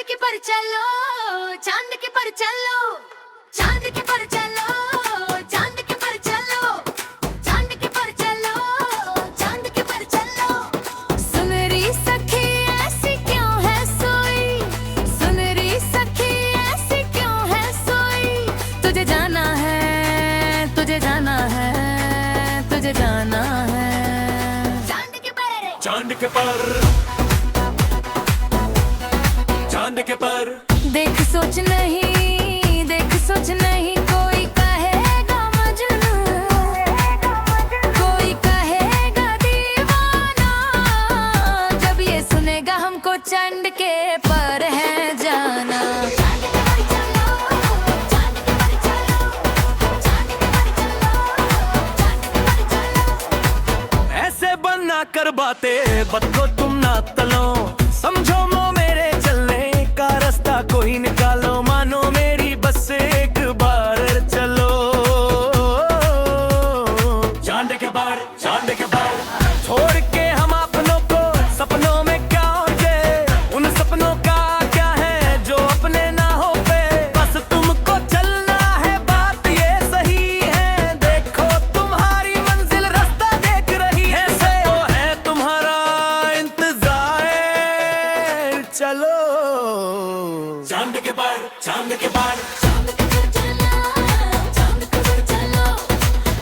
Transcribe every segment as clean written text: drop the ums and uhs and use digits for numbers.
के पर चलो, चांद के पर चलो, चांद के पर चलो, चांद के पर चलो, चांद के पर चलो, चांद के पर चलो। सुनरी सखी ऐसी क्यों है सोई, सुनरी सखी ऐसी क्यों है सोई। तुझे जाना है, तुझे जाना है, तुझे जाना है चांद के पर, चांद के पर, चांद के पर। देख सोच नहीं, देख सोच नहीं, कोई कहेगा मजनू, कोई कहेगा दीवाना। जब ये सुनेगा हमको चांद के पर है जाना। ऐसे बनना कर बातें बत को तुम ना तलो, समझो मो मेरे चलने का रास्ता कोई निकालो। मानो मेरी बस से एक बार चलो। चांद के पार, चांद के पार, छोड़ के हम अपनों को सपनों में क्या उलझे। उन सपनों का क्या है जो अपने ना हो पे। बस तुमको चलना है, बात ये सही है। देखो तुम्हारी मंजिल रास्ता देख रही है, तो है तुम्हारा इंतजार। चलो चांद के पार, चांद के पार, चांद के पर चलो, चांद के पर चलो,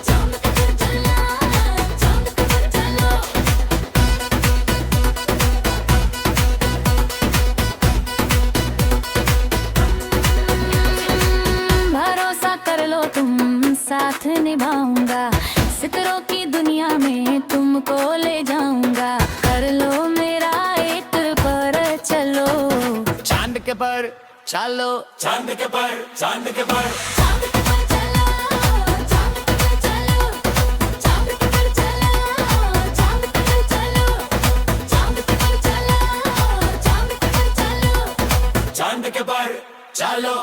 चांद के पर चलो, चांद के पर चलो। भरोसा कर लो तुम, साथ निभाऊंगा। सितारों की दुनिया में तुमको ले जाऊंगा। कर लो मेरा एक पर चलो, चांद के पर चलो, चांद के पर, चांद के पर। चांद के पर चलो, चांद के पर चलो, चांद के पर चलो, चांद के पर चलो, चांद के पर चलो, चांद के पर चलो, चांद के पर चलो।